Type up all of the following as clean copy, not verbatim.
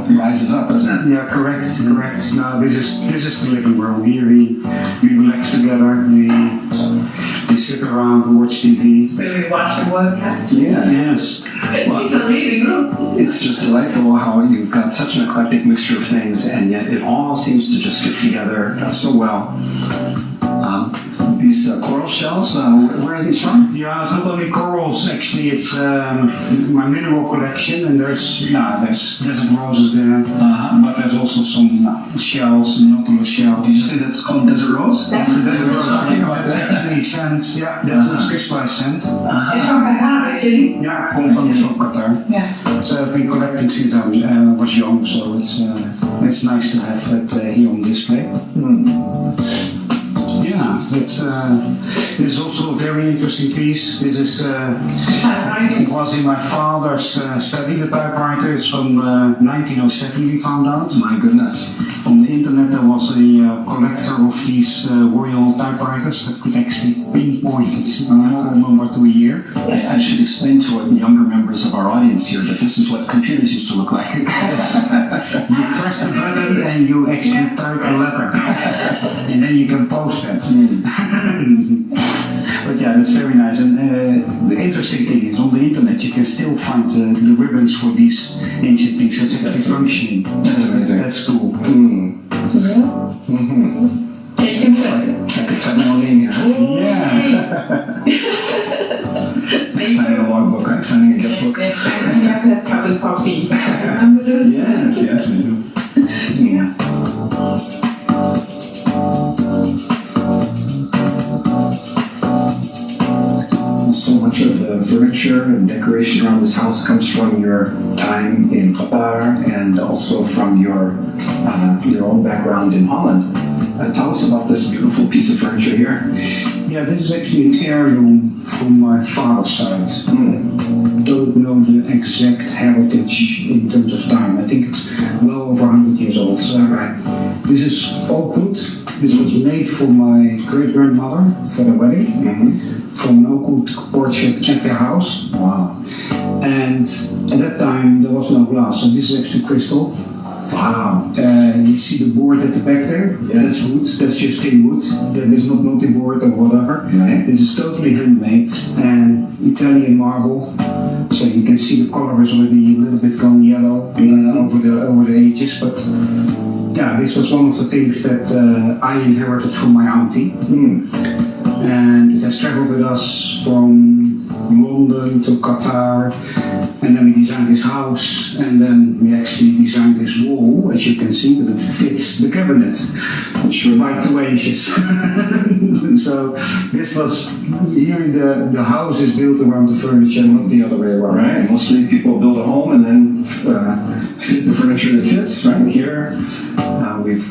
rises up, isn't it? Yeah, correct. No, this is the living room. Here we relax together. We sit around, we watch TV. Maybe watch the World Cup. Yeah. Yes. Well, It's a living room. it's just delightful how you've got such an eclectic mixture of things, and yet it all seems to just fit together so well. These coral shells, where are these from? Yeah, it's not only corals. Actually, it's my mineral collection, and there's desert roses there, but there's also some shells, nautilus shells. Did you say that's called desert rose? That's The desert rose. Talking about That's that. actually scent. Yeah, that's a crystallized scent. It's from Qatar, actually. Yeah, comes from Qatar. Yeah. So I've been collecting since I was young, so it's nice to have it here on display. Yeah, this is also a very interesting piece. This is it was in my father's study, the typewriter. It's from 1907. We found out. My goodness. On the internet, there was a collector of these royal typewriters that could actually pinpoint a model number to a year. I should explain to the younger members of our audience here that this is what computers used to look like. You press the button and you actually type a letter, and then you can post it. But yeah, that's very nice. And the interesting thing is, on the internet, you can still find the ribbons for these ancient things. That's actually functioning. That's amazing. That's cool. I could type my own name here. Yeah. Signing a logbook, right? Signing a gift book. Yes, and you have to have cup of coffee. Remember those? Yes, I do. Yeah. So much of the furniture and decoration around this house comes from your time in Qatar and also from your own background in Holland. Tell us about this beautiful piece of furniture here. Yeah, this is actually an heirloom from my father's side. Don't know the exact heritage in terms of time. I think it's well over 100 years old. So, this is oak wood. This was made for my great-grandmother for the wedding. From an oak wood portrait at their house. Wow. And at that time there was no glass, so this is actually crystal. Wow. You see the board at the back there? Yeah. That's wood, that's just tin wood. That is not multi-board or whatever. Right. This is totally handmade and Italian marble. So you can see the color is already a little bit gone yellow over the ages. But yeah, this was one of the things that I inherited from my auntie. And it has traveled with us from London to Qatar, and then we designed this house, and then we actually designed this wall, as you can see, that it fits the cabinet, which were right to inches. So this was, here the house is built around the furniture, not the other way around. Right. Mostly people build a home and then fit the furniture that fits. Right here, we've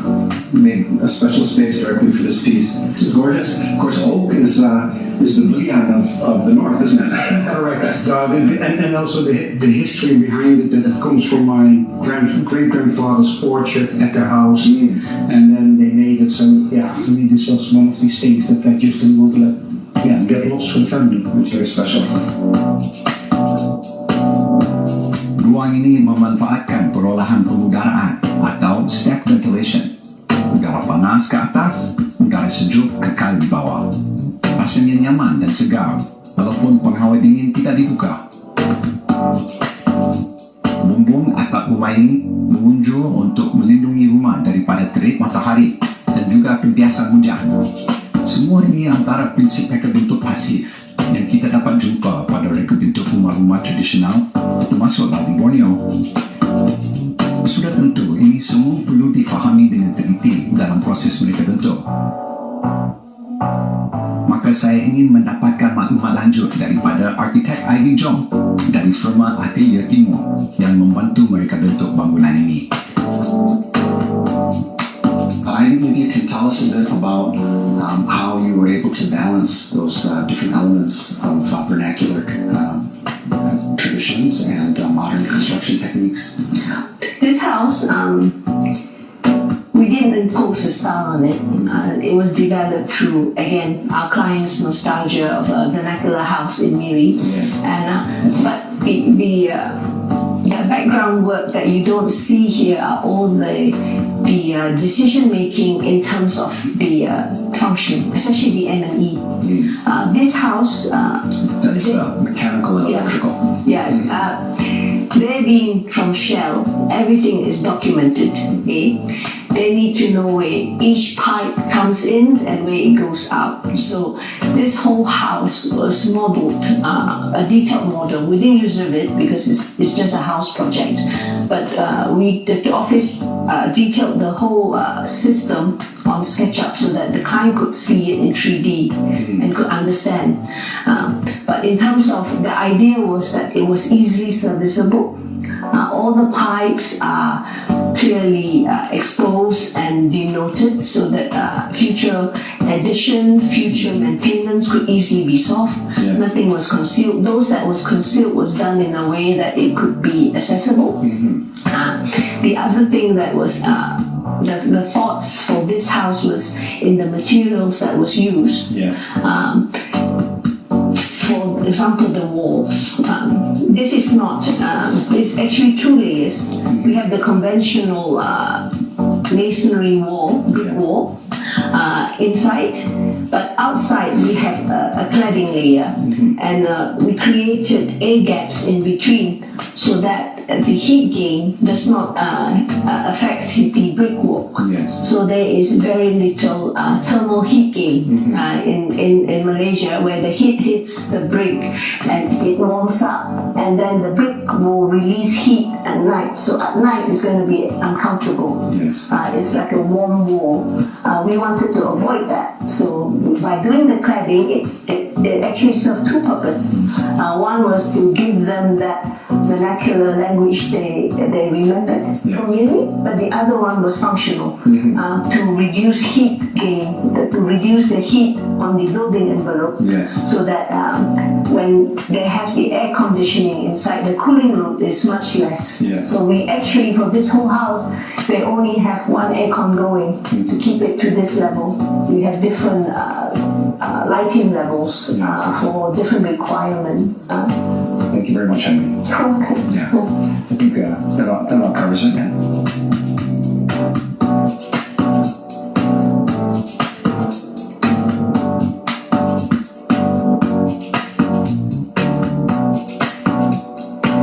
made a special space directly for this piece. This is gorgeous. Of course, oak is the brilliant of the north, isn't it? Correct. And also the history behind it, that it comes from my great-grandfather's portrait at their house, and then they made it. So yeah, for me this was one of these things that I just didn't want to let get lost for the family. It's very special. Ruang ini memanfaatkan perolahan pengudaraan atau stack ventilation. Udara panas ke atas, udara sejuk kekal di bawah. Rasanya nyaman dan segar, walaupun penghawa dingin tidak dibuka. Bumbung atap rumah ini mengunjul untuk melindungi rumah daripada terik matahari dan juga pembiasan hujan. Semua ini antara prinsip reka bentuk pasif yang kita dapat jumpa pada reka bentuk rumah-rumah tradisional, termasuklah di Borneo. Sudah tentu ini semua perlu difahami dengan teliti dalam proses mereka bentuk. Maka saya ingin mendapatkan maklumat lanjut daripada arkitek Ivy Jong dari firma Atelier Timur yang membantu mereka bentuk bangunan ini. Ivy, maybe you can tell us a bit about how you were able to balance those different elements of vernacular traditions and modern construction techniques. This house, we didn't impose a style on it. It was developed through, again, our client's nostalgia of a vernacular house in Miri. Yes. And but the the background work that you don't see here are all the decision making in terms of the function, especially the M&E. This house, That's mechanical and Yeah. electrical. they being from Shell, everything is documented. Okay? They need to know where each pipe comes in and where it goes out. So this whole house was modeled, a detailed model. We didn't use it because it's just a house project. But the office detailed the whole system on SketchUp so that the client could see it in 3D and could understand. But in terms of the idea was that it was easily serviceable. All the pipes are clearly exposed and denoted so that future addition, future maintenance could easily be solved. Yes. Nothing was concealed. Those that was concealed was done in a way that it could be accessible. The other thing that was the thoughts for this house was in the materials that was used. Yes. For example, the walls. This is not, it's actually 2 layers. We have the conventional masonry wall, brick wall, inside, but outside we have a cladding layer, and we created air gaps in between so that the heat gain does not affect the brickwork. Yes. So there is very little thermal heat gain in Malaysia, where the heat hits the brick and it warms up, and then the brick will release heat at night. So at night it's going to be uncomfortable. Yes. It's like a warm wall. We wanted to avoid that. So by doing the cladding, it actually served 2 purposes. One was to give them that vernacular language they remembered from uni, but the other one was functional, to reduce heat gain, to reduce the heat on the building envelope, Yes. so that when they have the air conditioning inside, the cooling load is much less. Yes. So we actually, for this whole house, they only have 1 aircon going to keep it to this level. We have different lighting levels for different requirements. Thank you very much, Henry. Okay. Yeah.